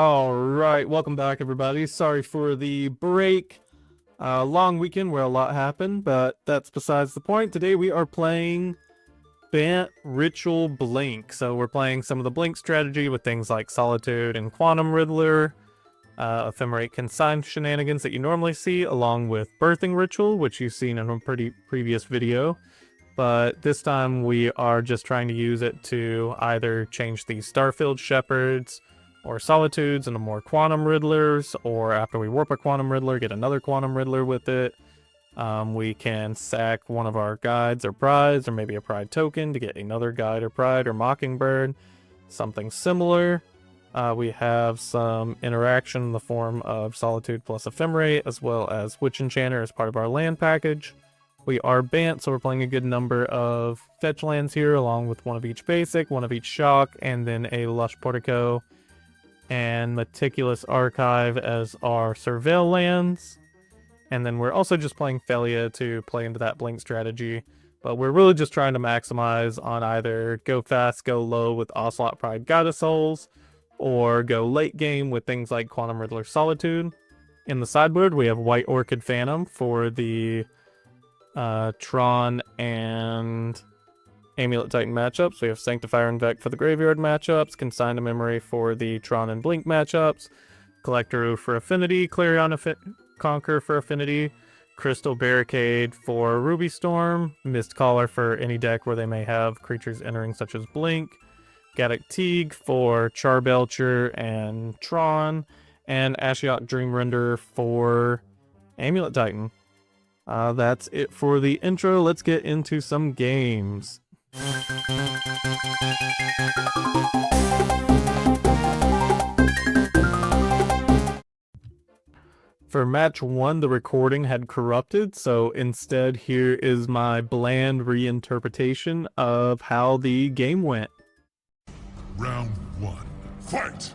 All right, welcome back, everybody. Sorry for the break. Long weekend where a lot happened, but that's besides the point. Today we are playing Bant Ritual Blink. So we're playing some of the Blink strategy with things like Solitude and Quantum Riddler, Ephemerate Consign shenanigans that you normally see, along with Birthing Ritual, which you've seen in a pretty previous video. But this time we are just trying to use it to either change the Starfield Shepherds or Solitudes into more Quantum Riddlers, or after we warp a Quantum Riddler, get another Quantum Riddler with it. We can sack one of our guides or prides, or maybe a pride token to get another guide or pride or Mockingbird, something similar. We have some interaction in the form of Solitude plus Ephemerate, as well as Witch Enchanter as part of our land package. We are Bant, so we're playing a good number of fetch lands here, along with one of each basic, one of each shock, and then a Lush Portico and Meticulous Archive as our surveil lands. And then we're also just playing Phelia to play into that blink strategy. But we're really just trying to maximize on either go fast, go low with Ocelot Pride Goddess Souls, or go late game with things like Quantum Riddler Solitude. In the sideboard, we have White Orchid Phantom for the Tron and Amulet Titan matchups. We have Sanctifier en-vec for the graveyard matchups, Consign to Memory for the Tron and Blink matchups, Collector Ouphe for Affinity, Clarion Conqueror for Affinity, Crystal Barricade for Ruby Storm, Mistcaller for any deck where they may have creatures entering such as Blink, Gaddock Teague for Char Belcher and Tron, and Ashiok Dream Render for Amulet Titan. That's it for the intro. Let's get into some games. For match 1, the recording had corrupted, so instead here is my bland reinterpretation of how the game went. Round 1. Fight!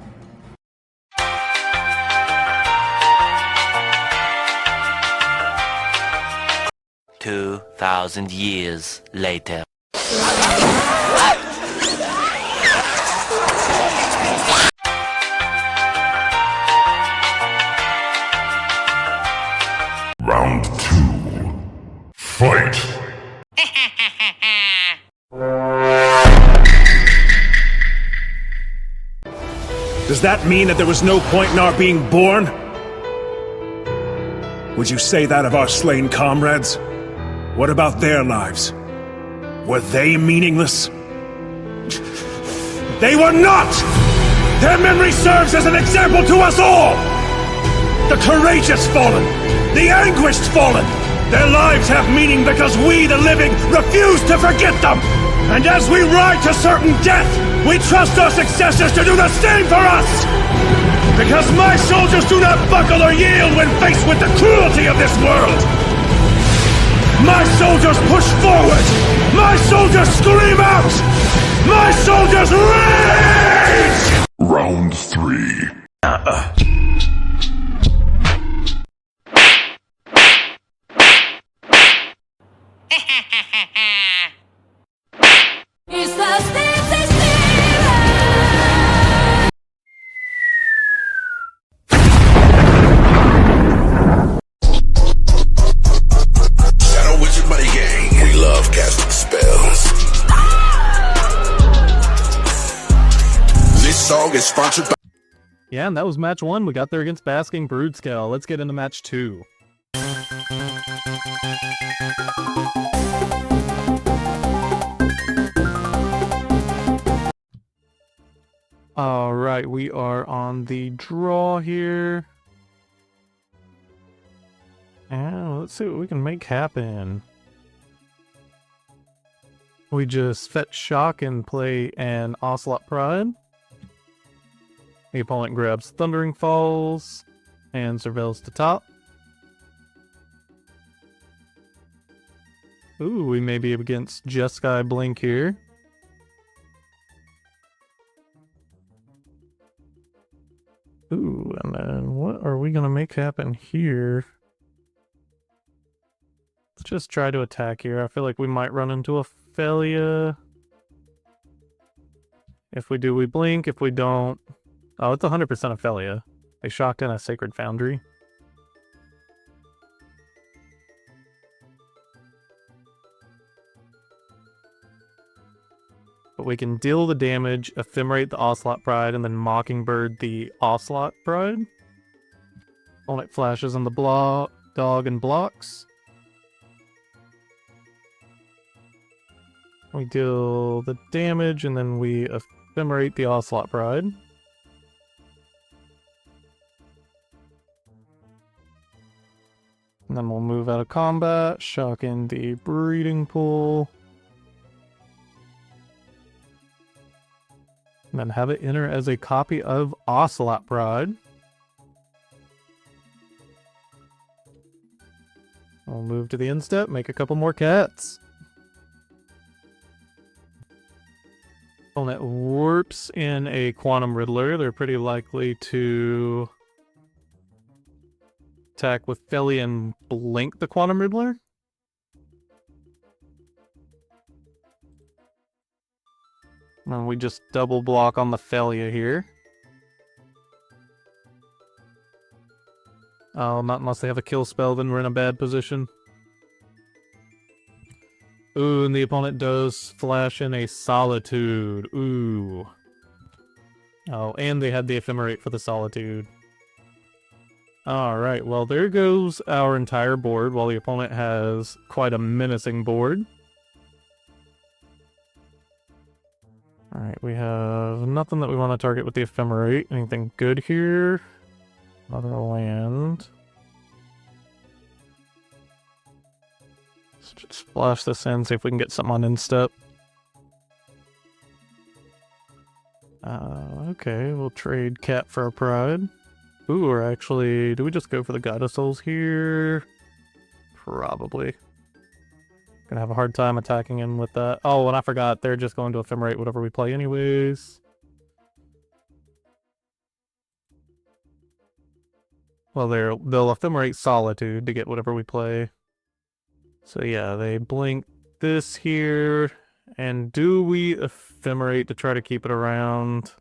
2,000 years later. Round 2. Fight! Does that mean that there was no point in our being born? Would you say that of our slain comrades? What about their lives? Were they meaningless? They were not! Their memory serves as an example to us all! The courageous fallen, the anguished fallen, their lives have meaning because we, the living, refuse to forget them! And as we ride to certain death, we trust our successors to do the same for us! Because my soldiers do not buckle or yield when faced with the cruelty of this world! My soldiers push forward! My soldiers scream out! My soldiers rage! Round 3. Is sponsored by... Yeah, and that was match 1. We got there against Basking Broodscale. Let's get into match 2. Alright, we are on the draw here. And let's see what we can make happen. We just fetch shock and play an Ocelot Pride. The opponent grabs Thundering Falls and surveils to top. Ooh, we may be against Jeskai Blink here. Ooh, and then what are we going to make happen here? Let's just try to attack here. I feel like we might run into a Phelia. If we do, we blink. If we don't, Oh, it's 100% Phelia. They shocked in a Sacred Foundry. But we can deal the damage, Ephemerate the Ocelot Pride, and then Mockingbird the Ocelot Pride. Opponent flashes on the dog and blocks. We deal the damage, and then we Ephemerate the Ocelot Pride. And then we'll move out of combat, shock in the Breeding Pool. And then have it enter as a copy of Ocelot Pride. We'll move to the end step, make a couple more cats. Opponent warps in a Quantum Riddler. They're pretty likely to attack with Phelia and blink the Quantum Riddler. And we just double block on the Phelia here. Oh, not unless they have a kill spell, then we're in a bad position. Ooh, and the opponent does flash in a Solitude. Ooh. Oh, and they had the Ephemerate for the Solitude. Alright, well there goes our entire board, while the opponent has quite a menacing board. Alright, we have nothing that we want to target with the Ephemerate. Anything good here? Another land. Let's just splash this in, see if we can get something on instep. Okay, we'll trade Cat for a Pride. Ooh, or actually, do we just go for the God of Souls here? Probably. Gonna have a hard time attacking him with that. Oh, and I forgot, they're just going to Ephemerate whatever we play anyways. Well, they'll Ephemerate Solitude to get whatever we play. So yeah, they blink this here. And do we Ephemerate to try to keep it around?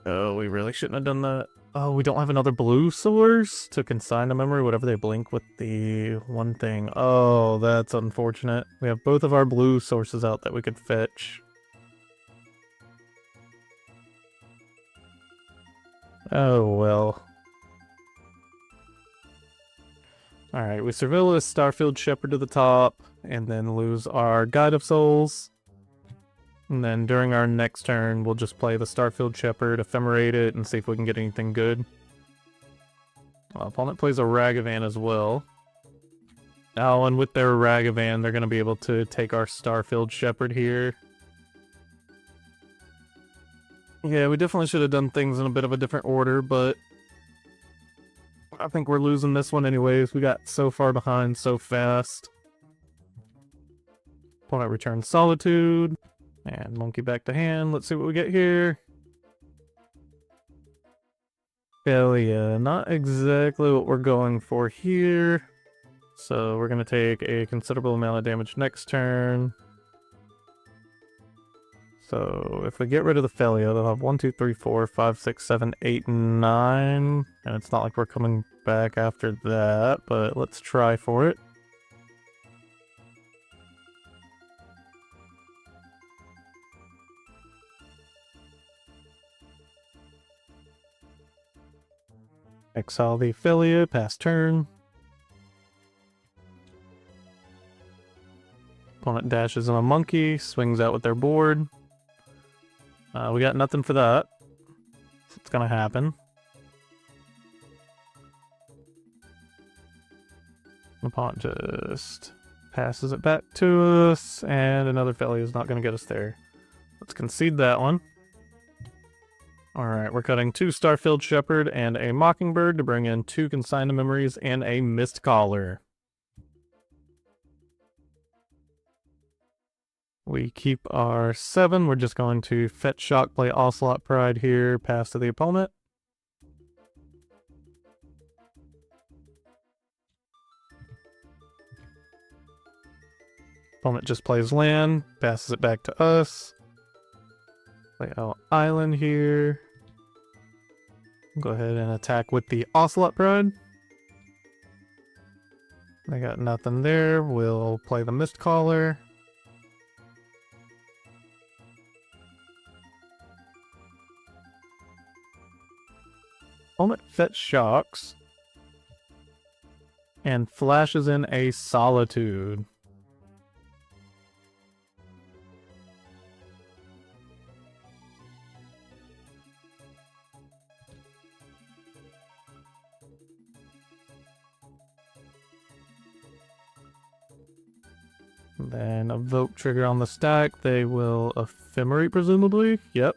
Oh, we really shouldn't have done that. Oh, we don't have another blue source to consign a memory, whatever they blink with the one thing. Oh, that's unfortunate. We have both of our blue sources out that we could fetch. Oh, well. Alright, we surveil a Starfield Shepherd to the top, and then lose our Guide of Souls. And then during our next turn, we'll just play the Starfield Shepherd, Ephemerate it, and see if we can get anything good. Opponent plays a Ragavan as well. Oh, and with their Ragavan, they're going to be able to take our Starfield Shepherd here. Yeah, we definitely should have done things in a bit of a different order, but I think we're losing this one anyways. We got so far behind so fast. Opponent returns Solitude. And monkey back to hand. Let's see what we get here. Phelia, not exactly what we're going for here. So we're going to take a considerable amount of damage next turn. So if we get rid of the Phelia, they'll have 1, 2, 3, 4, 5, 6, 7, 8, 9. And it's not like we're coming back after that, but let's try for it. Exile the Phelia, pass turn. Opponent dashes in a monkey, swings out with their board. We got nothing for that. So it's gonna happen. Opponent just passes it back to us, and another Phelia is not gonna get us there. Let's concede that one. Alright, we're cutting 2 Starfield Shepherd and a Mockingbird to bring in 2 Consign Memories and a Mistcaller. We keep our 7. We're just going to fetch shock, play Ocelot Pride here, pass to the opponent. Opponent just plays land, passes it back to us. Play out island here. Go ahead and attack with the Ocelot Pride. They got nothing there. We'll play the Mistcaller. Opponent fetch shocks. And flashes in a Solitude. Then evoke trigger on the stack. They will Ephemerate, presumably. Yep.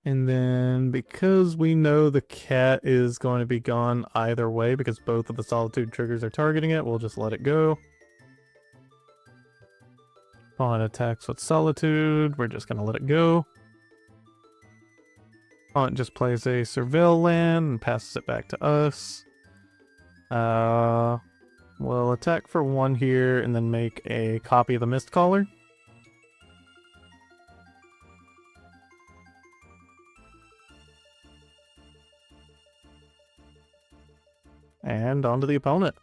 And then, because we know the cat is going to be gone either way, because both of the Solitude triggers are targeting it, we'll just let it go. Opponent attacks with Solitude, we're just going to let it go. Opponent just plays a Surveil land and passes it back to us. We'll attack for 1 here and then make a copy of the Mistcaller. And onto the opponent.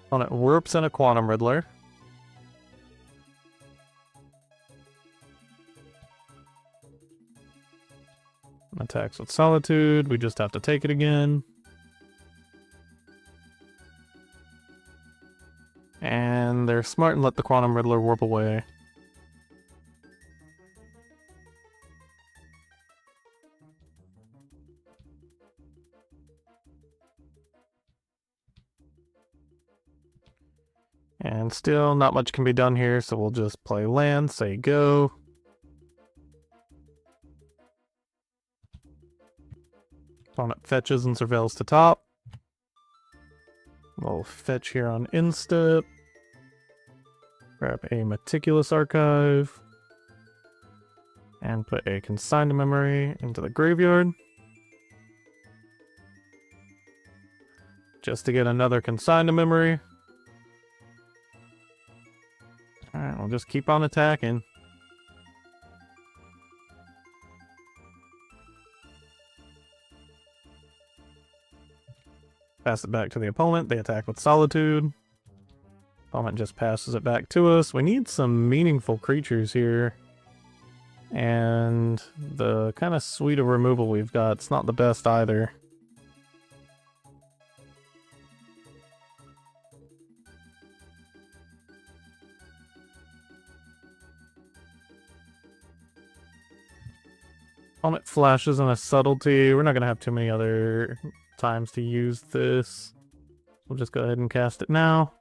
Opponent warps in a Quantum Riddler. Attacks with Solitude. We just have to take it again. And they're smart and let the Quantum Riddler warp away. And still, not much can be done here, so we'll just play land, say go. Opponent fetches and surveils to top. We'll fetch here on instep. Grab a Meticulous Archive. And put a Consign to Memory into the graveyard. Just to get another Consign to Memory. Alright, we'll just keep on attacking. Pass it back to the opponent. They attack with Solitude. Opponent just passes it back to us. We need some meaningful creatures here. And the kind of suite of removal we've got, it's not the best either. Opponent flashes on a subtlety. We're not going to have too many other times to use this. We'll just go ahead and cast it now.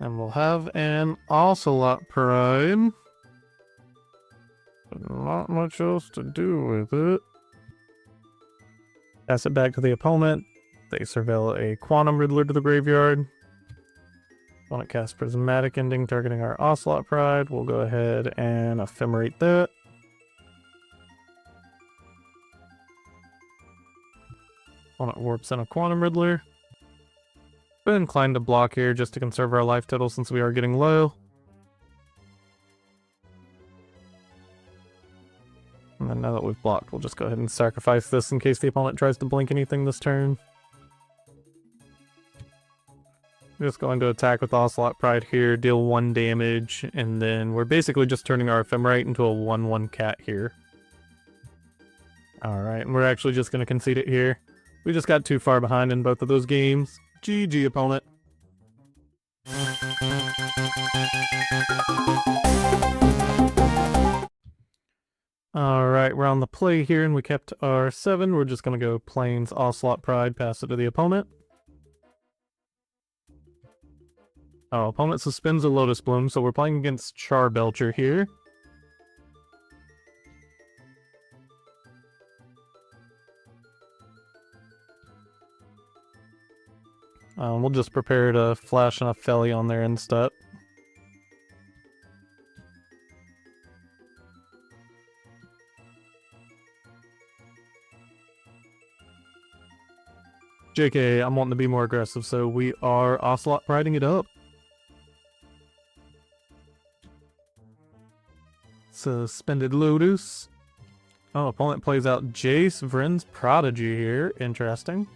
And we'll have an Ocelot Pride. But not much else to do with it. Pass it back to the opponent. They surveil a Quantum Riddler to the graveyard. Opponent casts Prismatic Ending, targeting our Ocelot Pride. We'll go ahead and Ephemerate that. Opponent warps in a Quantum Riddler. Been inclined to block here just to conserve our life total since we are getting low. And then now that we've blocked, we'll just go ahead and sacrifice this in case the opponent tries to blink anything this turn. Just going to attack with Ocelot Pride here, deal 1 damage, and then we're basically just turning our Ephemerate into a 1/1 cat here. Alright, and we're actually just going to concede it here. We just got too far behind in both of those games. GG, opponent. Alright, we're on the play here, and we kept our 7. We're just going to go Plains Ocelot Pride, pass it to the opponent. Oh, opponent suspends a Lotus Bloom, so we're playing against Belcher here. We'll just prepare to flash enough Phelia on there instead. JK, I'm wanting to be more aggressive, so we are Ocelot Priding it up. Suspended Lotus. Oh, opponent plays out Jace, Vryn's Prodigy here. Interesting.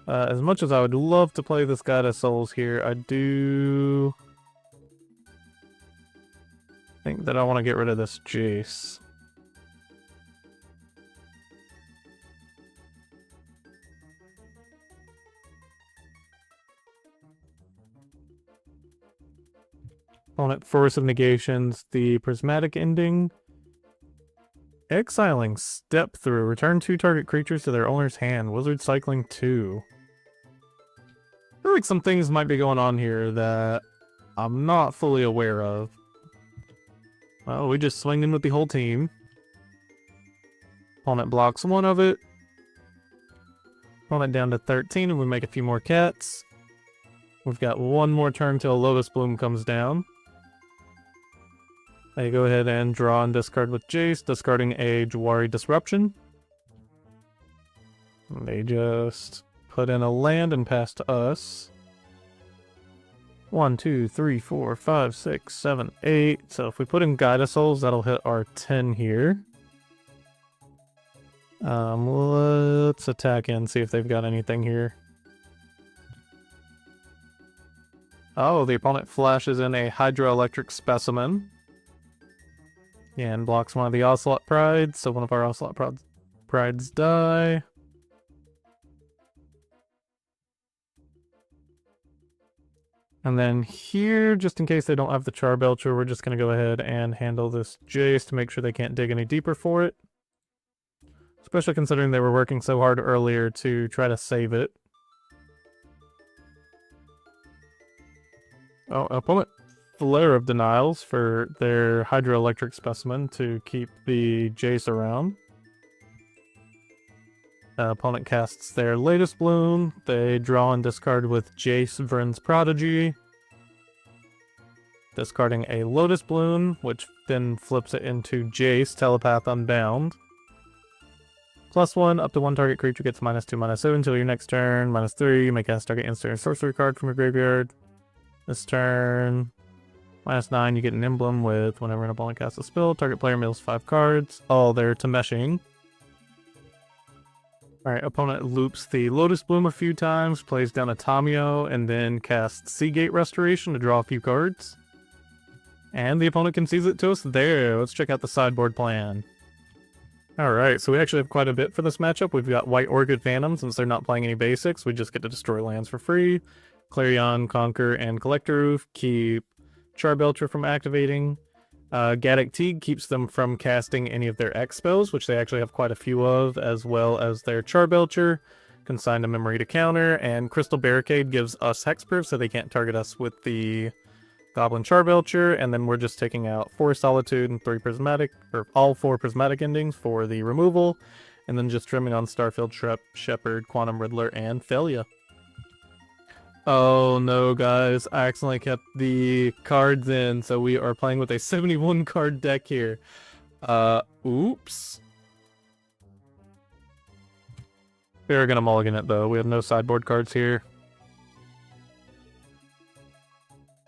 As much as I would love to play this Goddess Souls here, I do think that I want to get rid of this Jace. Opponent Force of Negations, the Prismatic Ending. Exiling Step Through. Return 2 target creatures to their owner's hand. Wizard Cycling 2. I feel like some things might be going on here that I'm not fully aware of. Well, we just swing in with the whole team. Opponent blocks one of it. Opponent down to 13, and we make a few more cats. We've got one more turn till Lotus Bloom comes down. They go ahead and draw and discard with Jace, discarding a Jawari Disruption. They just put in a land and pass to us. 1, 2, 3, 4, 5, 6, 7, 8. So if we put in Guida Souls, that'll hit our 10 here. Let's attack in, see if they've got anything here. Oh, the opponent flashes in a Hydroelectric Specimen. And blocks one of the Ocelot Prides, so one of our Ocelot Prides die. And then here, just in case they don't have the Char Belcher, we're just going to go ahead and handle this Jace to make sure they can't dig any deeper for it. Especially considering they were working so hard earlier to try to save it. Oh, opponent Flare of Denials for their Hydroelectric Specimen to keep the Jace around. Opponent casts their latest Bloom. They draw and discard with Jace, Vryn's Prodigy. Discarding a Lotus Bloom, which then flips it into Jace, Telepath Unbound. +1, up to 1 target creature gets -2/-2 until your next turn. -3, you may cast target instant or sorcery card from your graveyard. This turn, -9, you get an emblem with whenever an opponent casts a spell, target player mills 5 cards. Oh, they're Temeshing. Alright, opponent loops the Lotus Bloom a few times, plays down a Tamio, and then casts Seagate Restoration to draw a few cards. And the opponent concedes it to us there. Let's check out the sideboard plan. Alright, so we actually have quite a bit for this matchup. We've got White Orchid Phantom, since they're not playing any basics. We just get to destroy lands for free. Clarion, Conqueror, and Collector Ouphe keep Char Belcher from activating. Gaddock Teague keeps them from casting any of their X spells, which they actually have quite a few of, as well as their Char Belcher. Consign a Memory to counter, and Crystal Barricade gives us Hexproof, so they can't target us with the Goblin Char Belcher, and then we're just taking out 4 Solitude and 3 Prismatic, or all 4 Prismatic Endings for the removal, and then just trimming on Starfield Shepherd, Quantum Riddler, and Phelia. Oh no, guys, I accidentally kept the cards in, so we are playing with a 71 card deck here. Oops. We're gonna mulligan it though, we have no sideboard cards here.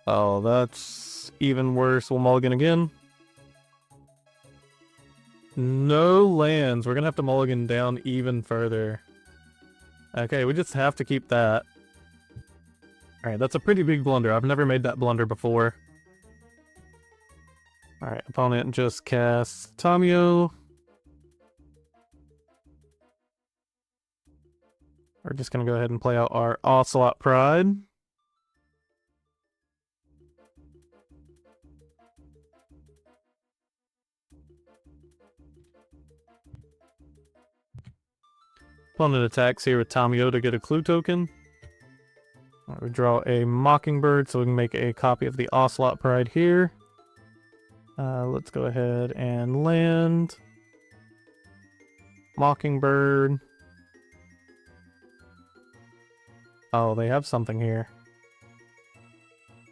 Oh, that's even worse, we'll mulligan again. No lands, we're gonna have to mulligan down even further. Okay, we just have to keep that. Alright, that's a pretty big blunder. I've never made that blunder before. Alright, opponent just casts Tamio. We're just gonna go ahead and play out our Ocelot Pride. Opponent attacks here with Tamio to get a clue token. We draw a Mockingbird so we can make a copy of the Ocelot Pride here. Let's go ahead and land. Mockingbird. Oh, they have something here.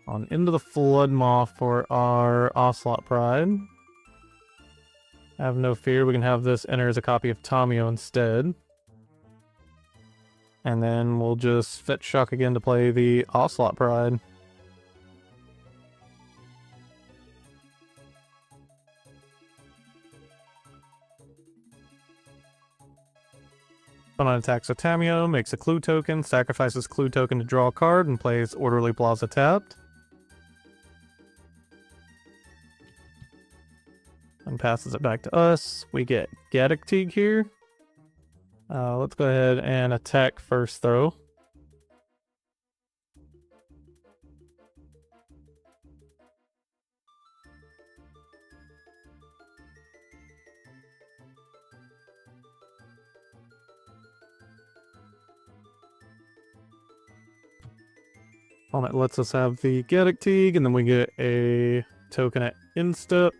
On into the Flood Moth for our Ocelot Pride. Have no fear, we can have this enter as a copy of Tamio instead. And then we'll just fetch Shock again to play the Ocelot Pride. Opponent attacks with Tamio, makes a clue token, sacrifices clue token to draw a card, and plays Orderly Plaza tapped. And passes it back to us. We get Gaddock here. Let's go ahead and attack first, though. Opponent lets us have the Gaddock, and then we get a token at instep.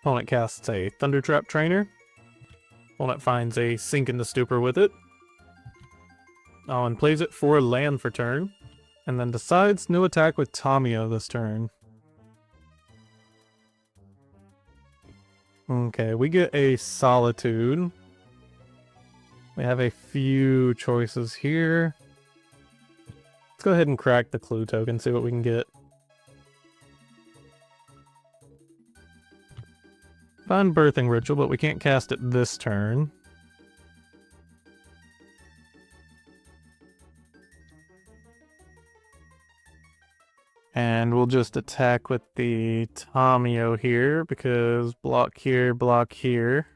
Opponent casts a Thundertrap Trainer. Opponent finds a Sink in the Stupor with it. Oh, and plays it for land for turn. And then decides no attack with Tamio this turn. Okay, we get a Solitude. We have a few choices here. Let's go ahead and crack the clue token, see what we can get. Find Birthing Ritual, but we can't cast it this turn. And we'll just attack with the Tamio here, because block here, block here.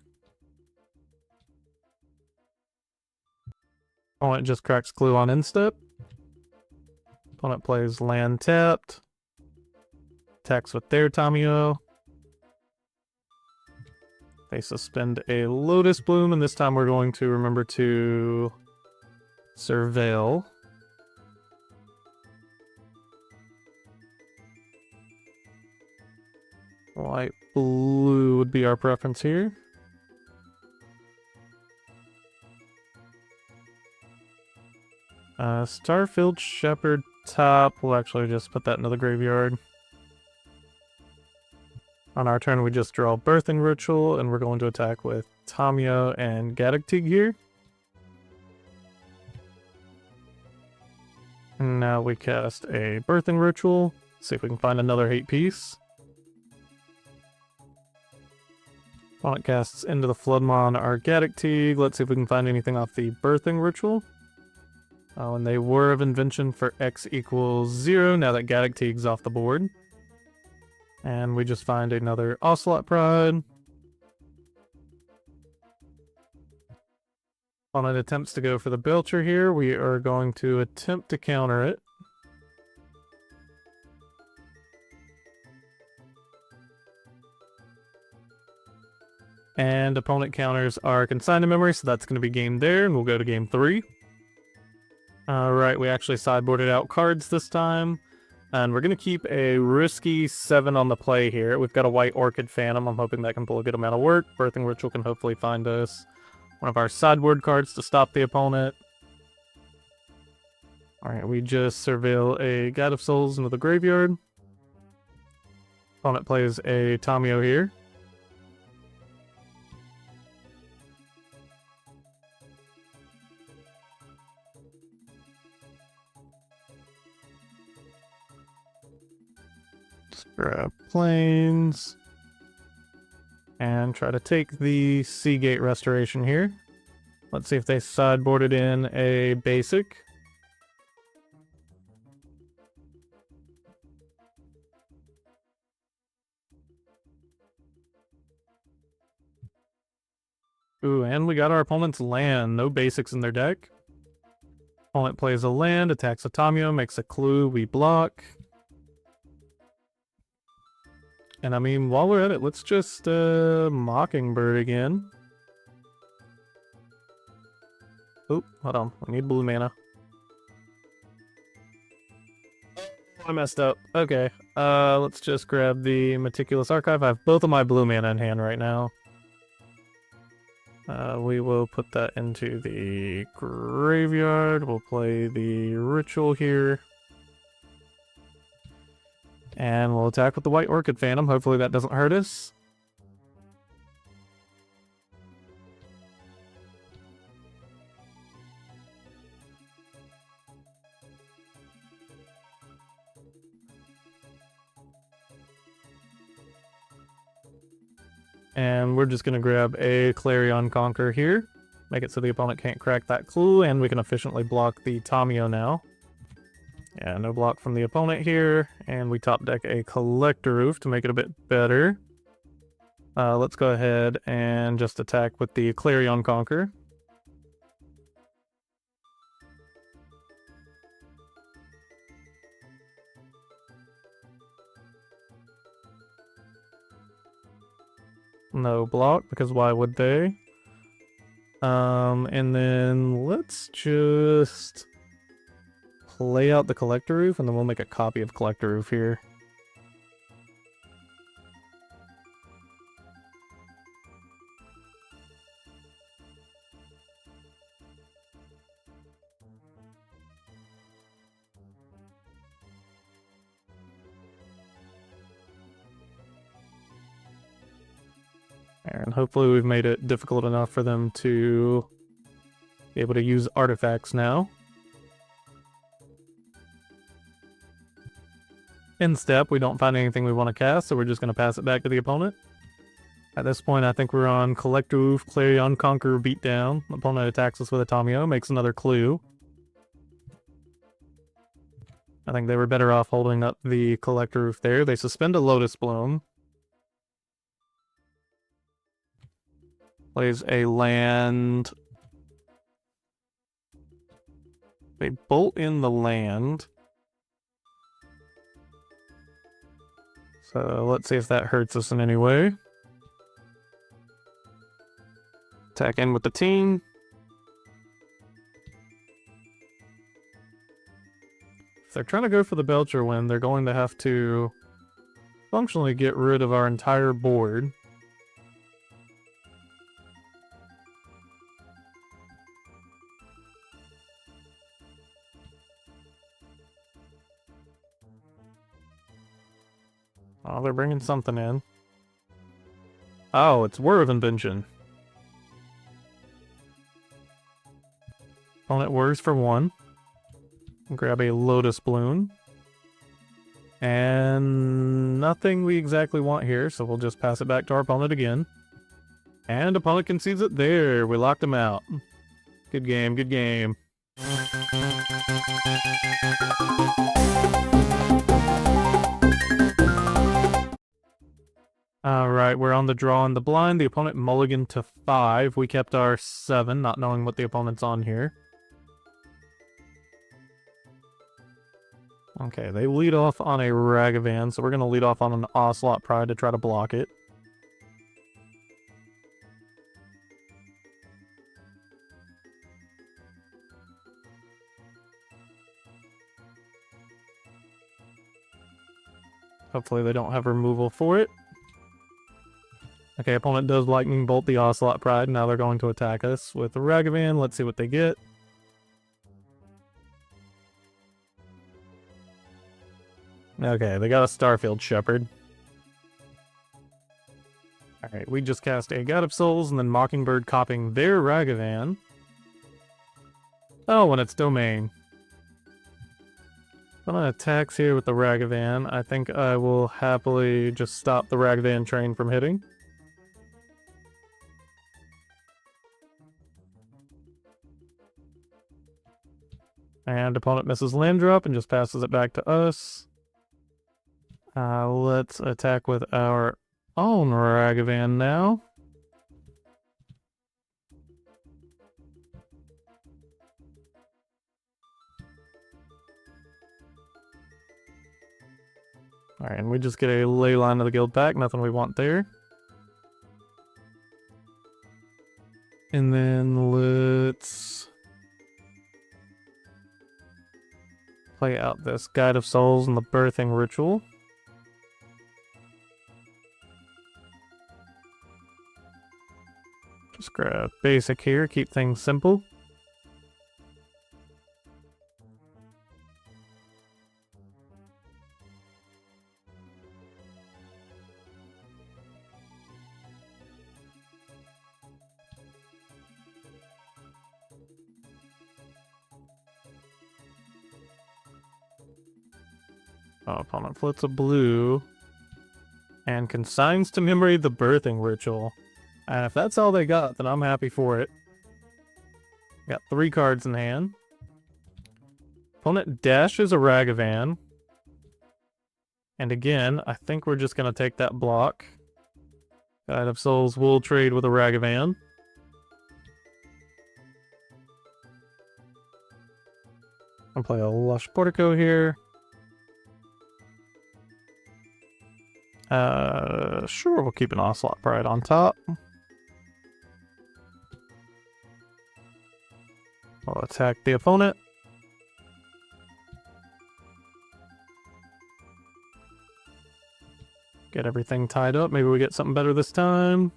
Opponent just cracks clue on instep. Opponent plays land tapped. Attacks with their Tamio. They suspend a Lotus Bloom, and this time we're going to remember to Surveil. White blue would be our preference here. Starfield Shepherd top. We'll actually just put that into the graveyard. On our turn, we just draw Birthing Ritual, and we're going to attack with Tamio and Gaddock here. And now we cast a Birthing Ritual. See if we can find another hate piece. Opponent casts into the Floodmon our Gaddock. Let's see if we can find anything off the Birthing Ritual. Oh, and they were of invention for X equals 0, now that Gaddock is off the board. And we just find another Ocelot Pride. Opponent attempts to go for the Belcher here. We are going to attempt to counter it. And opponent counters our Consign to Memory, so that's going to be game there, and we'll go to game 3. Alright, we actually sideboarded out cards this time. And we're going to keep a risky 7 on the play here. We've got a white Orchid Phantom. I'm hoping that can pull a good amount of work. Birthing Ritual can hopefully find us one of our sideboard cards to stop the opponent. Alright, we just surveil a God of Souls into the graveyard. Opponent plays a Tamio here. Grab Plains. And try to take the Seagate Restoration here. Let's see if they sideboarded in a basic. Ooh, and we got our opponent's land. No basics in their deck. Opponent plays a land, attacks a Tamio, makes a clue, we block. And I mean, while we're at it, let's just Mockingbird again. Oop, hold on. We need blue mana. Oh, I messed up. Okay. Let's just grab the Meticulous Archive. I have both of my blue mana in hand right now. We will put that into the graveyard. We'll play the ritual here. And we'll attack with the White Orchid Phantom. Hopefully that doesn't hurt us. And we're just going to grab a Clarion Conqueror here. Make it so the opponent can't crack that clue, and we can efficiently block the Tamiyo now. Yeah, no block from the opponent here, and we top deck a Collector Ouphe to make it a bit better. Let's go ahead and just attack with the Clarion Conqueror. No block, because why would they? And then let's just play out the Collector Ouphe, and then we'll make a copy of Collector Ouphe here. And hopefully we've made it difficult enough for them to be able to use artifacts now. In step, we don't find anything we want to cast, so we're just going to pass it back to the opponent. At this point, I think we're on Collector Ouphe, Clarion Conqueror beatdown. The opponent attacks us with a Tamiyo, makes another clue. I think they were better off holding up the Collector Ouphe there. They suspend a Lotus Bloom. Plays a land. They bolt in the land. So let's see if that hurts us in any way. Attack in with the team. If they're trying to go for the Belcher win, they're going to have to functionally get rid of our entire board. Oh, they're bringing something in. Oh, it's War of Invention. Opponent works for 1. Grab a Lotus Bloom. And nothing we exactly want here, so we'll just pass it back to our opponent again. And opponent concedes it there. We locked him out. Good game, good game. Alright, we're on the draw in the blind. The opponent mulliganed to 5. We kept our 7, not knowing what the opponent's on here. Okay, they lead off on a Ragavan, so we're going to lead off on an Ocelot Pride to try to block it. Hopefully they don't have removal for it. Okay, opponent does Lightning Bolt the Ocelot Pride. Now they're going to attack us with the Ragavan. Let's see what they get. Okay, they got a Starfield Shepherd. Alright, we just cast a God of Souls and then Mockingbird copying their Ragavan. Oh, and it's Domain. Someone attacks here with the Ragavan. I think I will happily just stop the Ragavan train from hitting. And opponent misses land drop and just passes it back to us. Let's attack with our own Ragavan now. Alright, and we just get a Leyline of the Guild back. Nothing we want there. And then let's play out this Guide of Souls and the Birthing Ritual. Just grab basic here, keep things simple. Opponent floats a blue and consigns to memory the birthing ritual. And if that's all they got, then I'm happy for it. Got 3 cards in hand. Opponent dashes a Ragavan. And again, I think we're just going to take that block. Guide of Souls will trade with a Ragavan. I'll play a Lush Portico here. Sure, we'll keep an Ocelot Pride on top. We'll attack the opponent. Get everything tied up. Maybe we get something better this time.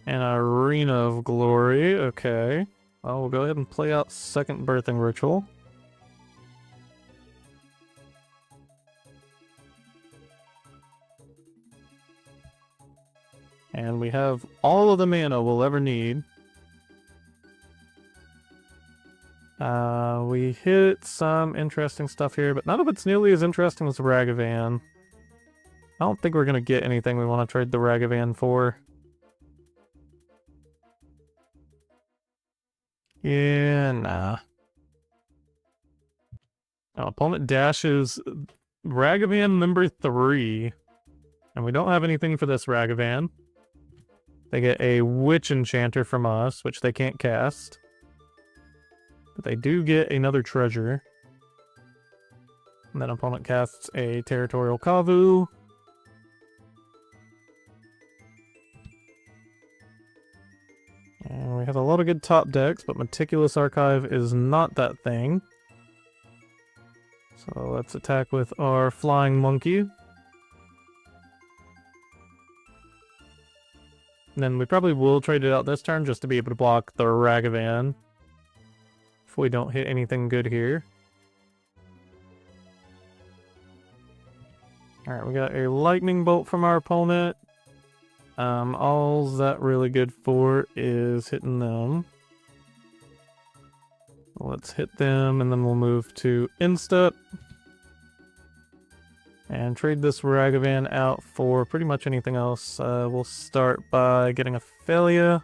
An Arena of Glory. Okay. Well, we'll go ahead and play out second birthing ritual. And we have all of the mana we'll ever need. We hit some interesting stuff here, but none of it's nearly as interesting as the Ragavan. I don't think we're going to get anything we want to trade the Ragavan for. Yeah, nah. Now, opponent dashes Ragavan number 3. And we don't have anything for this Ragavan. They get a Witch Enchanter from us, which they can't cast. But they do get another treasure. And then opponent casts a Territorial Kavu. And we have a lot of good top decks, but Meticulous Archive is not that thing. So let's attack with our Flying Monkey. And then we probably will trade it out this turn just to be able to block the Ragavan. If we don't hit anything good here. Alright, we got a Lightning Bolt from our opponent. All that really good for is hitting them. Let's hit them, and then we'll move to Instep. And trade this Ragavan out for pretty much anything else. We'll start by getting a Phelia.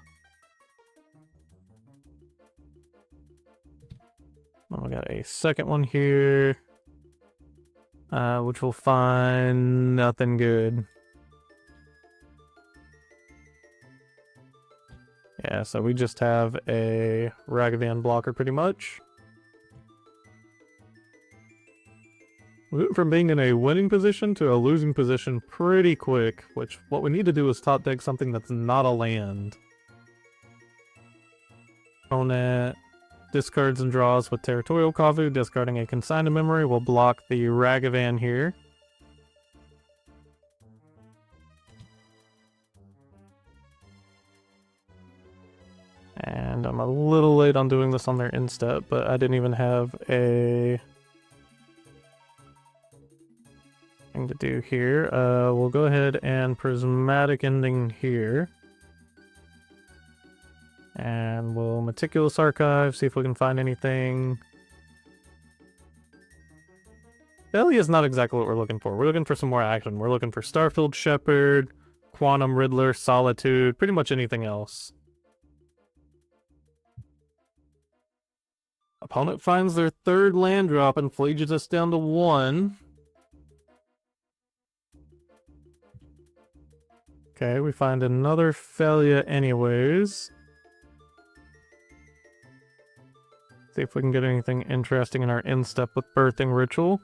Then we got a second one here. Which will find nothing good. Yeah, so we just have a Ragavan blocker pretty much. We went from being in a winning position to a losing position pretty quick, which what we need to do is top deck something that's not a land. Opponent discards and draws with Territorial Kavu, discarding a Consign to Memory will block the Ragavan here. And I'm a little late on doing this on their instep, but I didn't even have a thing to do here. We'll go ahead and Prismatic Ending here. And we'll Meticulous Archive, see if we can find anything. Phelia is not exactly what we're looking for. We're looking for some more action. We're looking for Starfield Shepherd, Quantum Riddler, Solitude, pretty much anything else. Opponent finds their third land drop and fleeges us down to 1. Okay, we find another Phelia anyways. See if we can get anything interesting in our instep with Birthing Ritual.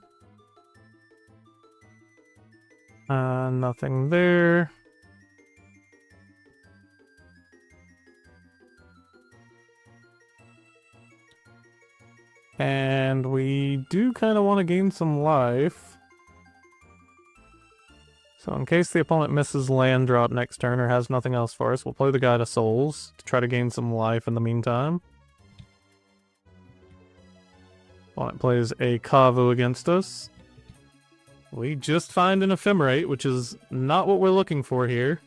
Nothing there. And we do kind of want to gain some life. So in case the opponent misses land drop next turn or has nothing else for us, we'll play the Guide of Souls to try to gain some life in the meantime. Opponent plays a Kavu against us. We just find an Ephemerate, which is not what we're looking for here.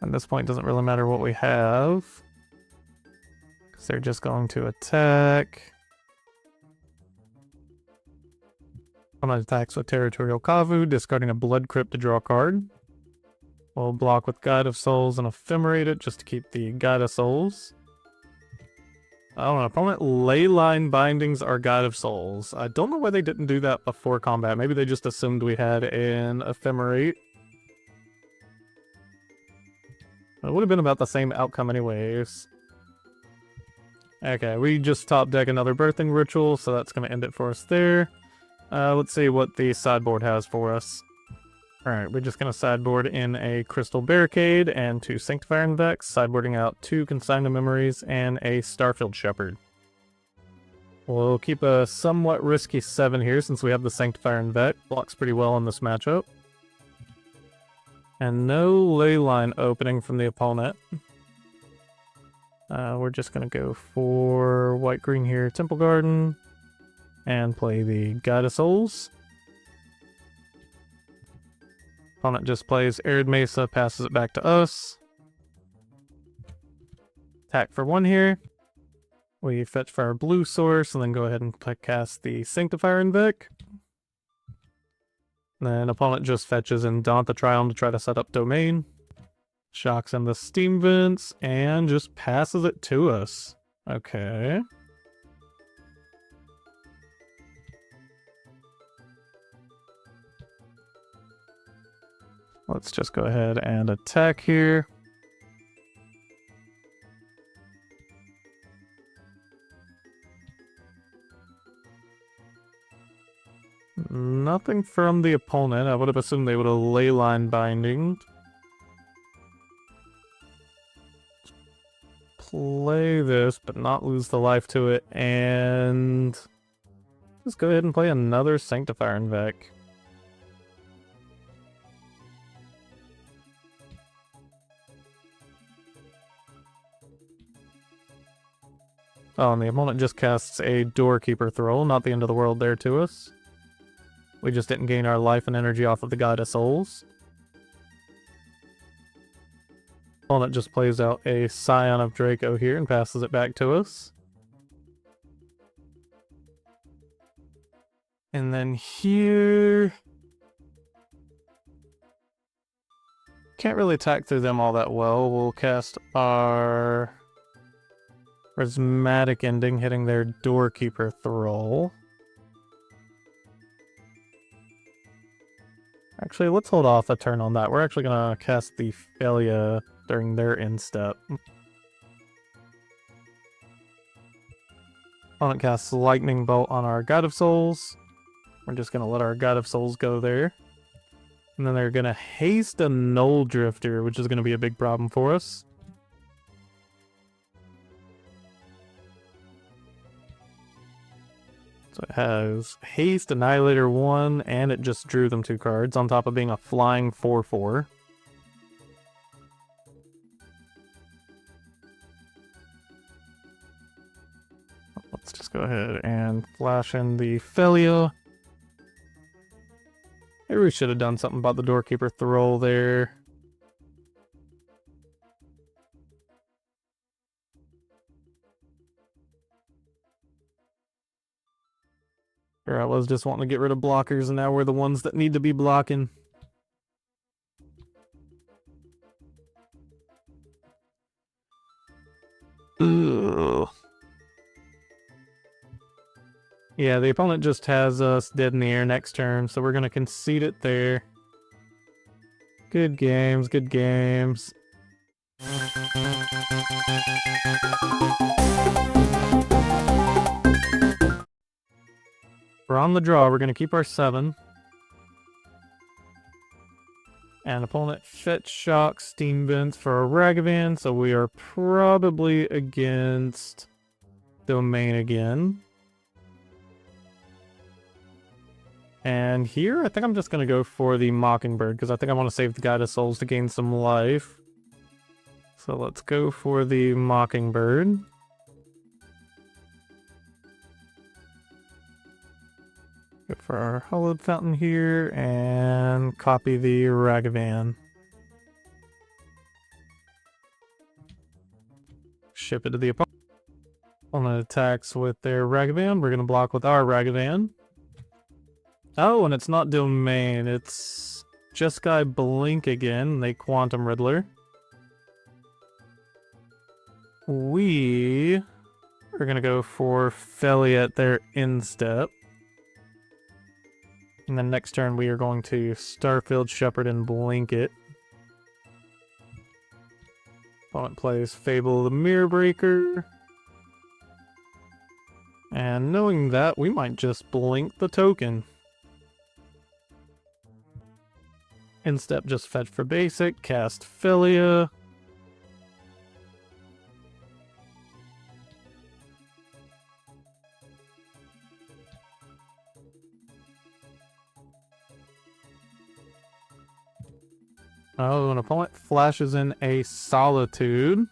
At this point, it doesn't really matter what we have, because they're just going to attack. Opponent attacks with Territorial Kavu, discarding a Blood Crypt to draw a card. We'll block with Guide of Souls and Ephemerate it just to keep the Guide of Souls. I don't know, opponent Leyline Bindings are Guide of Souls. I don't know why they didn't do that before combat. Maybe they just assumed we had an Ephemerate. It would have been about the same outcome anyways. Okay, we just top deck another Birthing Ritual, so that's going to end it for us there. Let's see what the sideboard has for us. Alright, we're just going to sideboard in a Crystal Barricade and 2 Sanctifier en-vec, sideboarding out 2 Consign Memories and a Starfield Shepherd. We'll keep a somewhat risky 7 here since we have the Sanctifier en-vec. Blocks pretty well in this matchup. And no Leyline opening from the opponent. We're just going to go for white-green here, Temple Garden, and play the Guide of Souls. Opponent just plays Arid Mesa, passes it back to us. Attack for 1 here. We fetch for our blue source, and then go ahead and cast the Sanctifier en-vec. Then opponent just fetches in Daunt the Triumph to try to set up Domain. Shocks in the Steam Vents, and just passes it to us. Okay. Let's just go ahead and attack here. Nothing from the opponent. I would have assumed they would have Leyline Binding. Play this, but not lose the life to it, and just go ahead and play another Sanctifier en-vec. Oh, and the opponent just casts a Doorkeeper Thrall, not the end of the world there to us. We just didn't gain our life and energy off of the Guide of Souls. Opponent just plays out a Scion of Draco here and passes it back to us. And then here... can't really attack through them all that well. We'll cast our Prismatic Ending, hitting their Doorkeeper Thrall. Actually, let's hold off a turn on that. We're actually going to cast the Phelia during their end step. Opponent casts Lightning Bolt on our Guide of Souls. We're just going to let our Guide of Souls go there. And then they're going to haste a Null Drifter, which is going to be a big problem for us. So it has Haste, Annihilator 1, and it just drew them 2 cards, on top of being a flying 4/4. Let's just go ahead and flash in the Phelia. Maybe we should have done something about the Doorkeeper Thrall there. Sure, I was just wanting to get rid of blockers, and now we're the ones that need to be blocking. Ugh. Yeah, the opponent just has us dead in the air next turn, so we're going to concede it there. Good games, good games. We're on the draw. We're going to keep our 7. And opponent fetch shock steam vents for a Ragavan, so we are probably against domain again. And here, I think I'm just going to go for the Mockingbird, because I think I want to save the Guide of Souls to gain some life. So let's go for the Mockingbird. Go for our Hallowed Fountain here, and copy the Ragavan. Ship it to the opponent. Opponent attacks with their Ragavan. We're going to block with our Ragavan. Oh, and it's not domain, it's Jeskai Blink again, they Quantum Riddler. We are gonna go for Phelia at their instep. And then next turn we are going to Starfield Shepherd and Blink it. Opponent plays Fable of the Mirror Breaker. And knowing that, we might just blink the token. Instep just fetch for basic, cast Phelia. Oh, an opponent flashes in a Solitude.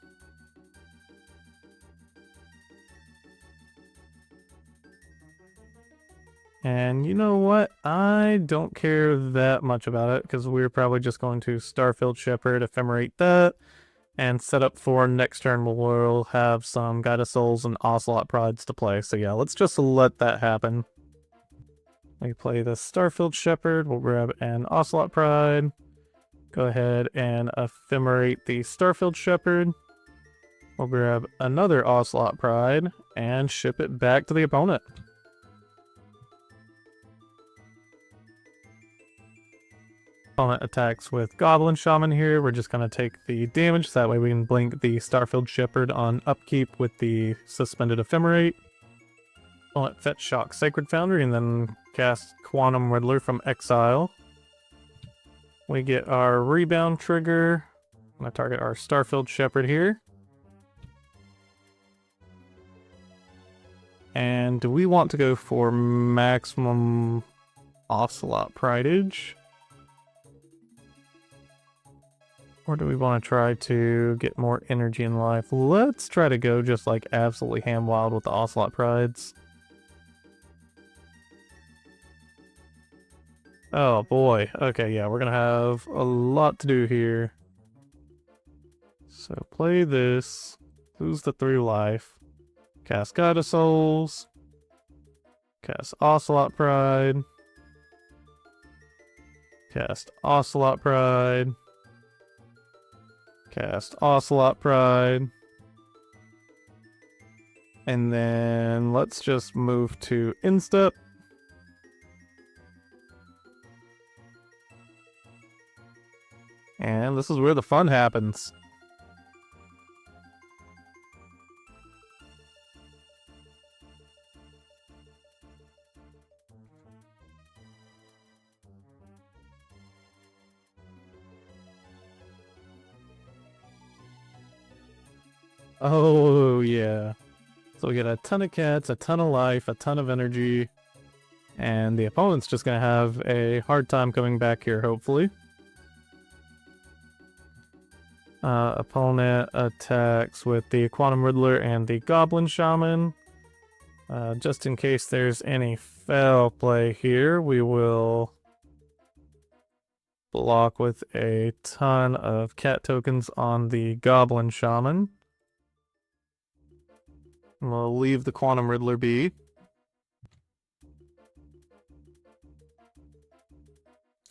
And you know what? I don't care that much about it, because we're probably just going to Starfield Shepherd, Ephemerate that, and set up for next turn we'll have some Guide of Souls and Ocelot Prides to play. So yeah, let's just let that happen. We play the Starfield Shepherd, we'll grab an Ocelot Pride, go ahead and Ephemerate the Starfield Shepherd, we'll grab another Ocelot Pride, and ship it back to the opponent. Opponent attacks with Goblin Shaman here. We're just going to take the damage, so that way we can blink the Starfield Shepherd on upkeep with the suspended Ephemerate. Opponent fetch shock Sacred Foundry and then cast Quantum Riddler from exile. We get our rebound trigger. I'm going to target our Starfield Shepherd here. And do we want to go for maximum Ocelot Prideage? Or do we want to try to get more energy in life? Let's try to go just like absolutely ham wild with the Ocelot Prides. Oh boy. Okay, yeah, we're gonna have a lot to do here. So play this. Lose the 3 life. Cast Guide of Souls. Cast Ocelot Pride. Cast Ocelot Pride. Cast Ocelot Pride. And then let's just move to instep. And this is where the fun happens. Oh, yeah. So we get a ton of cats, a ton of life, a ton of energy, and the opponent's just going to have a hard time coming back here, hopefully. Opponent attacks with the Quantum Riddler and the Goblin Shaman. Just in case there's any foul play here, we will block with a ton of cat tokens on the Goblin Shaman. We'll leave the Quantum Riddler be.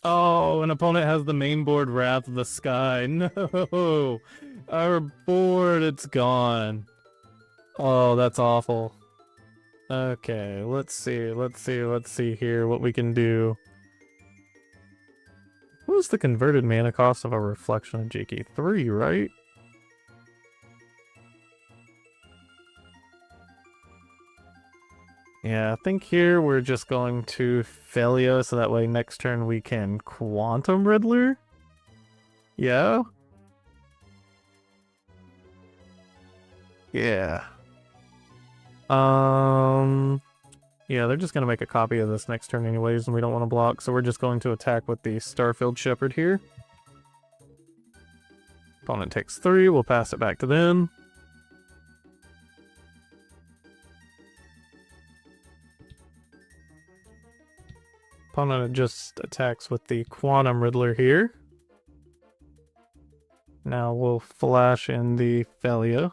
Oh, an opponent has the main board Wrath of the Sky. No! Our board, it's gone. Oh, that's awful. Okay, let's see here what we can do. What was the converted mana cost of a Reflection of Jiki? 3, right? Yeah, I think here we're just going to Phelia, so that way next turn we can Quantum Riddler. Yeah? Yeah. Yeah, they're just gonna make a copy of this next turn anyways, and we don't want to block, so we're just going to attack with the Starfield Shepherd here. Opponent takes 3, we'll pass it back to them. Opponent just attacks with the Quantum Riddler here. Now we'll flash in the Phelia.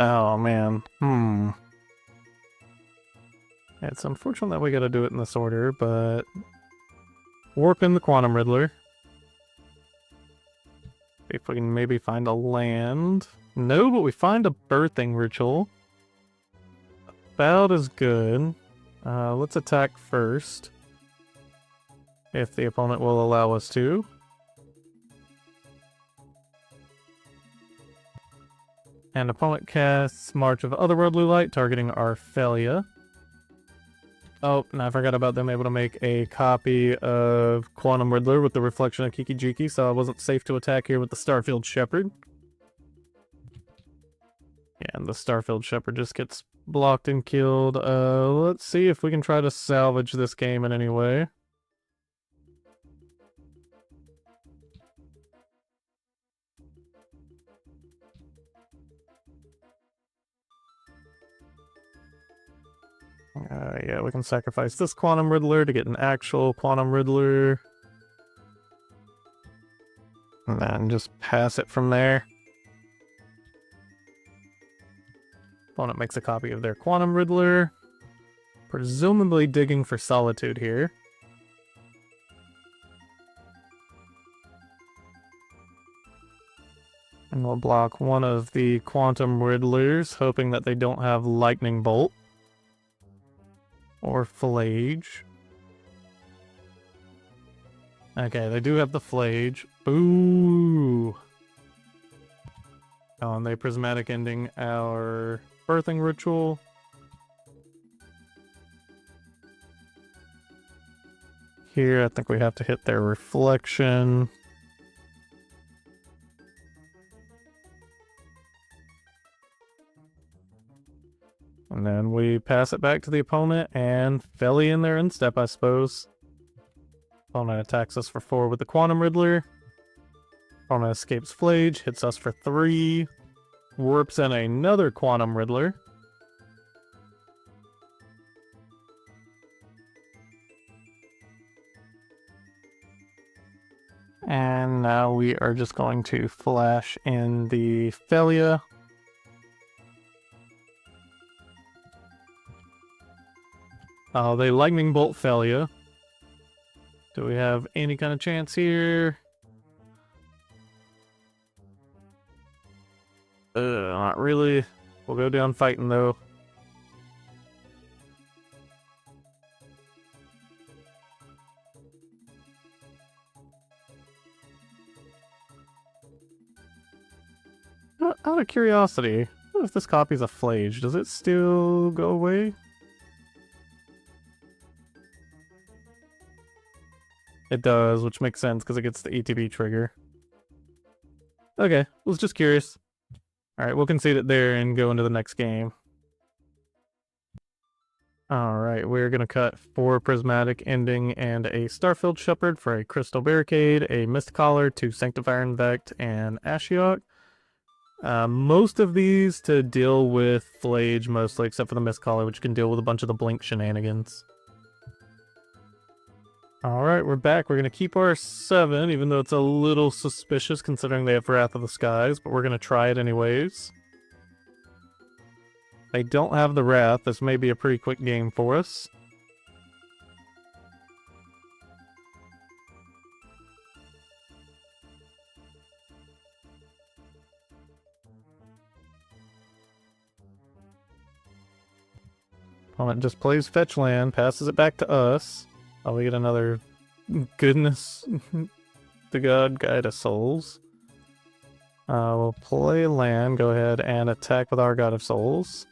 Oh man, It's unfortunate that we gotta do it in this order, but... Warp in the Quantum Riddler. If we can maybe find a land. No, but we find a birthing ritual. About as good. Let's attack first. If the opponent will allow us to. And opponent casts March of Otherworldly Light, targeting our Phelia. Oh, and I forgot about them able to make a copy of Quantum Riddler with the reflection of Kiki Jiki, so I wasn't safe to attack here with the Starfield Shepherd. Yeah, and the Starfield Shepherd just gets blocked and killed. Let's see if we can try to salvage this game in any way. Yeah, we can sacrifice this Quantum Riddler to get an actual Quantum Riddler. And then just pass it from there. Opponent makes a copy of their Quantum Riddler. Presumably digging for Solitude here. And we'll block one of the Quantum Riddlers, hoping that they don't have Lightning Bolt. Or Flage. Okay, they do have the Flage. Ooh. Oh, and they Prismatic Ending our Birthing Ritual. Here, I think we have to hit their Reflection. And then we pass it back to the opponent and Phelia in their instep, I suppose. Opponent attacks us for 4 with the Quantum Riddler. Opponent escapes Flage, hits us for 3. Warps in another Quantum Riddler. And now we are just going to flash in the Phelia. Oh, they Lightning Bolt Phelia. Do we have any kind of chance here? Not really. We'll go down fighting though. Out of curiosity, what if this copy's a Flage? Does it still go away? It does, which makes sense because it gets the ETB trigger. Okay, was just curious. Alright, we'll concede it there and go into the next game. Alright, we're going to cut 4 Prismatic Ending and a Starfield Shepherd for a Crystal Barricade, a Mistcaller, 2 Sanctifier en-vec, and Ashiok. Most of these to deal with Flage mostly, except for the Mistcaller, which can deal with a bunch of the blink shenanigans. Alright, we're back. We're going to keep our 7, even though it's a little suspicious considering they have Wrath of the Skies, but we're going to try it anyways. They don't have the Wrath. This may be a pretty quick game for us. Opponent just plays fetch land, passes it back to us. Oh, we get another goodness to God Guide of Souls. We'll play land, go ahead and attack with our God of Souls.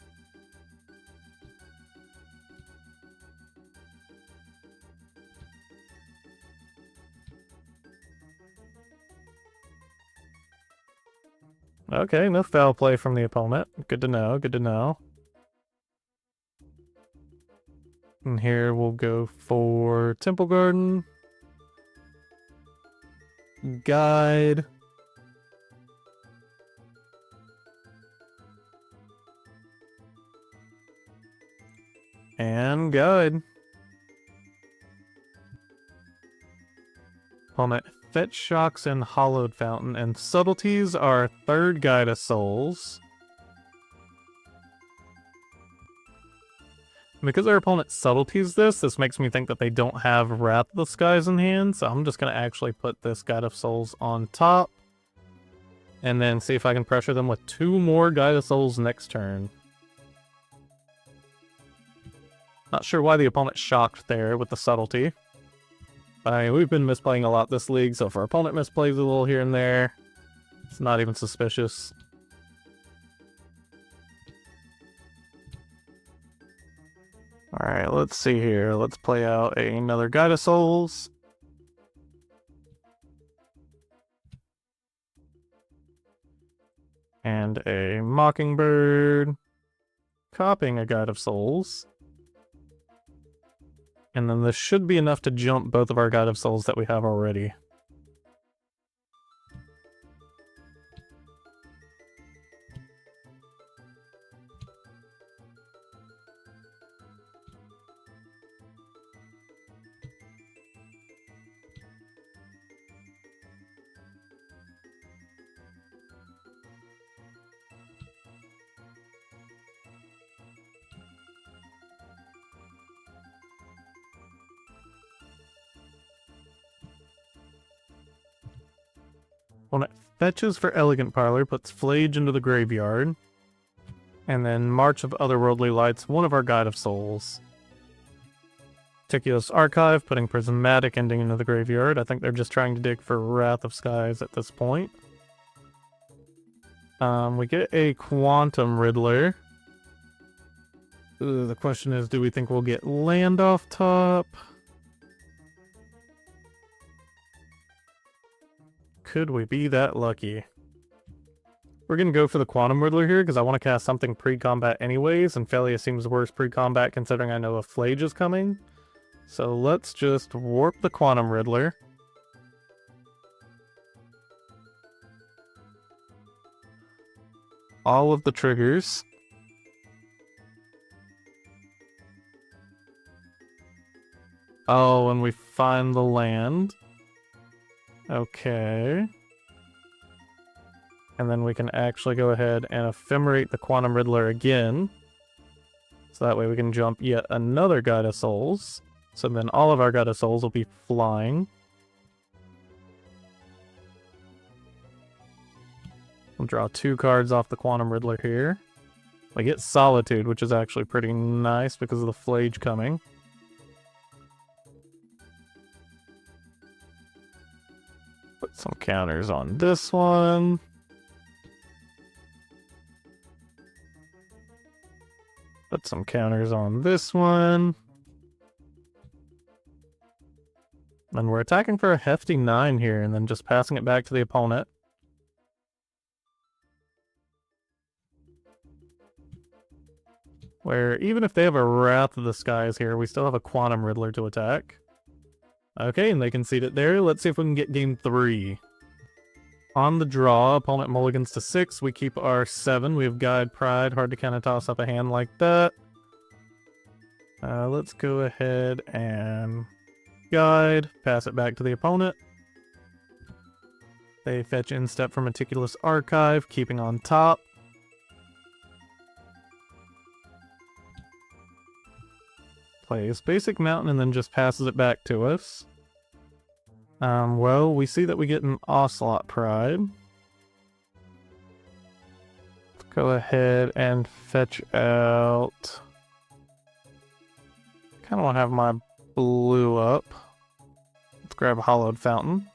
Okay, no foul play from the opponent. Good to know, good to know. And here we'll go for Temple Garden. Guide. And guide. Opponent fetch shocks and Hallowed Fountain, and subtleties are third Guide of Souls. Because our opponent subtleties this makes me think that they don't have Wrath of the Skies in hand, so I'm just going to actually put this Guide of Souls on top. And then see if I can pressure them with 2 more Guide of Souls next turn. Not sure why the opponent shocked there with the subtlety. But I mean, we've been misplaying a lot this league, so if our opponent misplays a little here and there, it's not even suspicious. Alright, let's see here. Let's play out another Guide of Souls. And a Mockingbird. Copying a Guide of Souls. And then this should be enough to jump both of our Guide of Souls that we have already. When it fetches for Elegant Parlor, puts Flage into the graveyard. And then March of Otherworldly Lights, one of our Guide of Souls. Meticulous Archive, putting Prismatic Ending into the graveyard. I think they're just trying to dig for Wrath of Skies at this point. We get a Quantum Riddler. Ooh, the question is, do we think we'll get land off top? Could we be that lucky? We're going to go for the Quantum Riddler here because I want to cast something pre-combat anyways, and Phelia seems worse pre-combat considering I know a Flage is coming. So let's just warp the Quantum Riddler. All of the triggers. Oh, and we find the land. Okay. And then we can actually go ahead and ephemerate the Quantum Riddler again. So that way we can jump yet another Guide of Souls. So then all of our Guide of Souls will be flying. We'll draw 2 cards off the Quantum Riddler here. We get Solitude, which is actually pretty nice because of the Flage coming. Put some counters on this one. Put some counters on this one. And we're attacking for a hefty 9 here, and then just passing it back to the opponent. Where even if they have a Wrath of the Skies here, we still have a Quantum Riddler to attack. Okay, and they concede it there. Let's see if we can get game 3. On the draw, opponent mulligans to 6. We keep our 7. We have Guide Pride. Hard to kind of toss up a hand like that. Let's go ahead and Guide. Pass it back to the opponent. They fetch instep from Meticulous Archive, keeping on top. Plays Basic Mountain and then just passes it back to us. Well, we see that we get an Ocelot Pride. Let's go ahead and fetch out Kind of want to have my blue up. Let's grab Hallowed Fountain.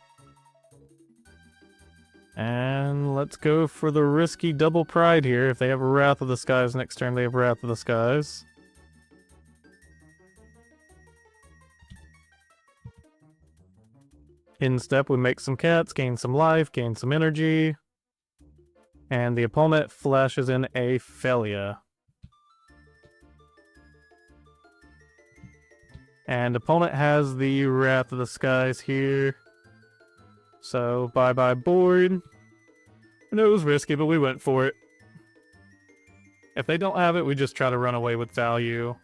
And let's go for the risky double Pride here. If they have Wrath of the Skies next turn, they have Wrath of the Skies. In step, we make some cats, gain some life, gain some energy. And the opponent flashes in a Phelia. And opponent has the Wrath of the Skies here. So, bye-bye board. I know it was risky, but we went for it. If they don't have it, we just try to run away with value.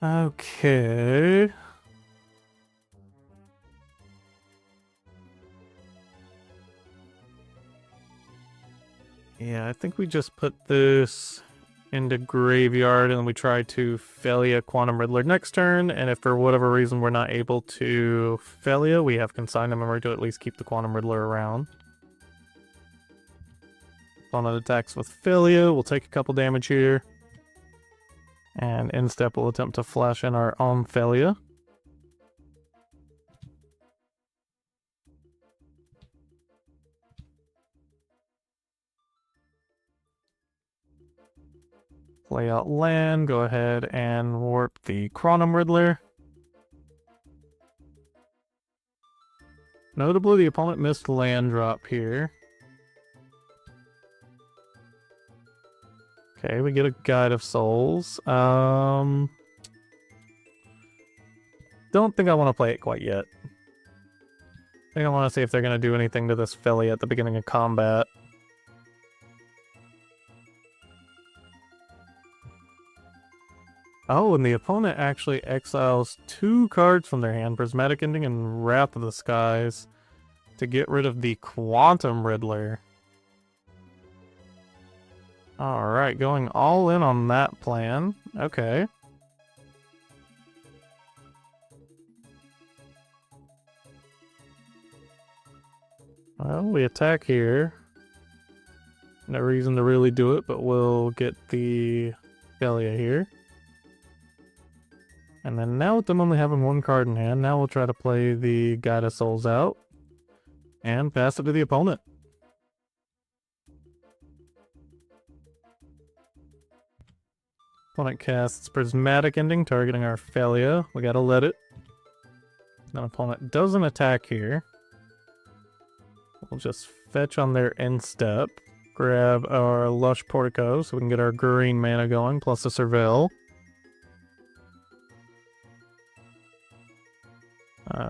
Okay. Yeah, I think we just put this into graveyard and we try to Phelia Quantum Riddler next turn, and if for whatever reason we're not able to Phelia, we have Consign memory to at least keep the Quantum Riddler around. Opponent attacks with Phelia, we'll take a couple damage here. And in step, we'll attempt to flash in our own Phelia. Play out land, go ahead and warp the Quantum Riddler. Notably, the opponent missed land drop here. Okay, we get a Guide of Souls. Don't think I want to play it quite yet. I think I want to see if they're going to do anything to this Phelia at the beginning of combat. Oh, and the opponent actually exiles 2 cards from their hand, Prismatic Ending and Wrath of the Skies, to get rid of the Quantum Riddler. Alright, going all in on that plan. Okay. Well, we attack here. No reason to really do it, but we'll get the Phelia here. And then now with them only having 1 card in hand, now we'll try to play the Guide of Souls out. And pass it to the opponent. Opponent casts Prismatic Ending, targeting our Phelia. We gotta let it. Then opponent doesn't attack here. We'll just fetch on their end step. Grab our Lush Portico so we can get our green mana going, plus a Surveil.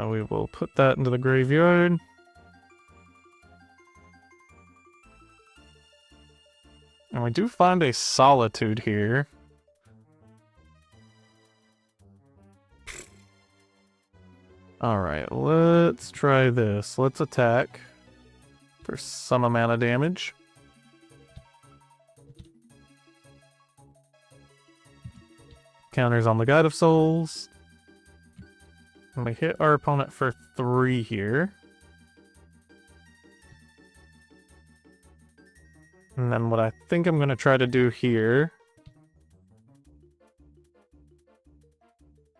We will put that into the graveyard. And we do find a Solitude here. Alright, let's try this. Let's attack for some amount of damage. Counters on the Guide of Souls. And we hit our opponent for 3 here. And then what I think I'm going to try to do here...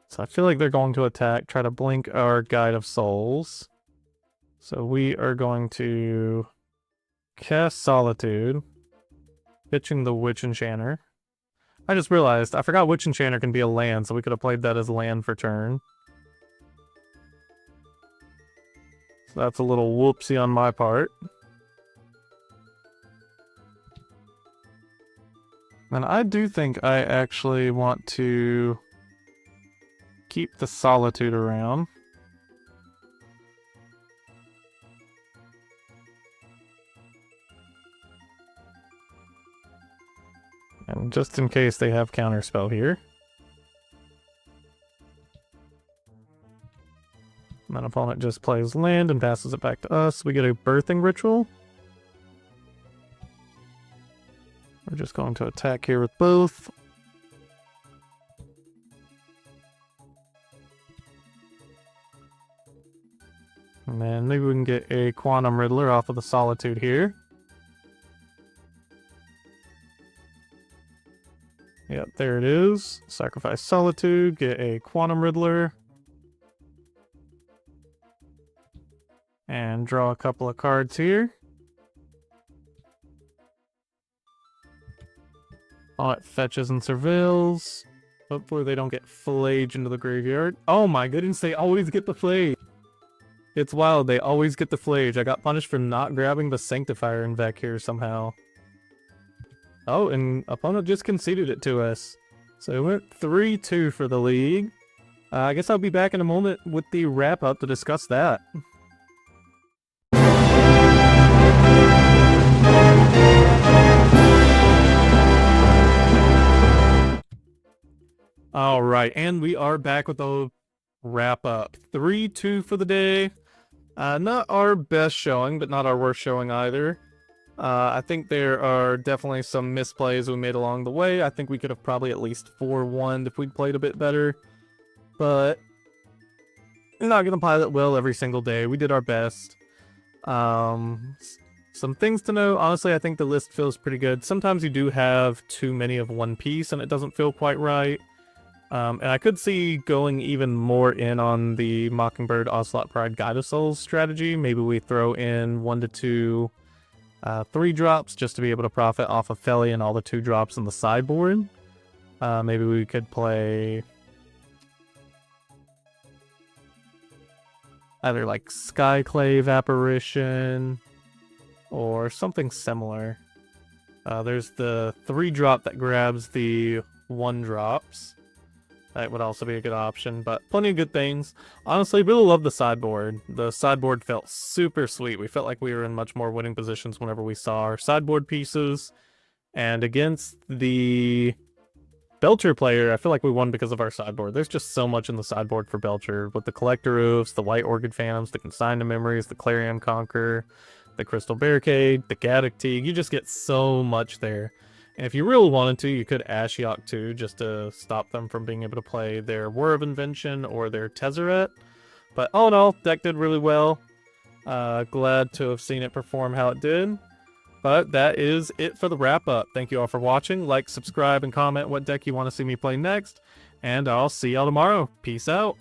So I feel like they're going to attack, try to blink our Guide of Souls. So we are going to cast Solitude, pitching the Witch Enchanter. I just realized, I forgot Witch Enchanter can be a land, so we could have played that as land for turn. So that's a little whoopsie on my part. And I do think I actually want to keep the Solitude around. And just in case they have counterspell here. And then opponent just plays land and passes it back to us. We get a Birthing Ritual. We're just going to attack here with both. And maybe we can get a Quantum Riddler off of the Solitude here. Yep, there it is. Sacrifice Solitude, get a Quantum Riddler. And draw a couple of cards here. Oh, it fetches and surveils. Hopefully they don't get Flage into the graveyard. Oh my goodness, they always get the Flage. It's wild, they always get the Flage. I got punished for not grabbing the Sanctifier en-vec here somehow. Oh, and opponent just conceded it to us. So it went 3-2 for the league. I guess I'll be back in a moment with the wrap-up to discuss that. Alright, and we are back with the wrap-up. 3-2 for the day. Not our best showing, but not our worst showing either. I think there are definitely some misplays we made along the way. I think we could have probably at least 4-1 if we'd played a bit better. But we're not going to pilot well every single day. We did our best. Some things to know. Honestly, I think the list feels pretty good. Sometimes you do have too many of one piece and it doesn't feel quite right. And I could see going even more in on the Mockingbird, Ocelot Pride, Guide of Souls strategy. Maybe we throw in 1 to 2 3-drops just to be able to profit off of Phelia and all the 2-drops in the sideboard. Maybe we could play either like Skyclave Apparition or something similar. There's the 3-drop that grabs the 1-drops. That would also be a good option, but plenty of good things. Honestly, really love the sideboard. The sideboard felt super sweet. We felt like we were in much more winning positions whenever we saw our sideboard pieces. And against the Belcher player, I feel like we won because of our sideboard. There's just so much in the sideboard for Belcher. With the Collector Ouphes, the White Orchid Phantoms, the Consign to Memories, the Clarion Conqueror, the Crystal Barricade, the Gaddock Teague. You just get so much there. And if you really wanted to, you could Ashiok too, just to stop them from being able to play their War of Invention or their Tezzeret. But all in all, deck did really well. Glad to have seen it perform how it did. But that is it for the wrap-up. Thank you all for watching. Like, subscribe, and comment what deck you want to see me play next. And I'll see y'all tomorrow. Peace out.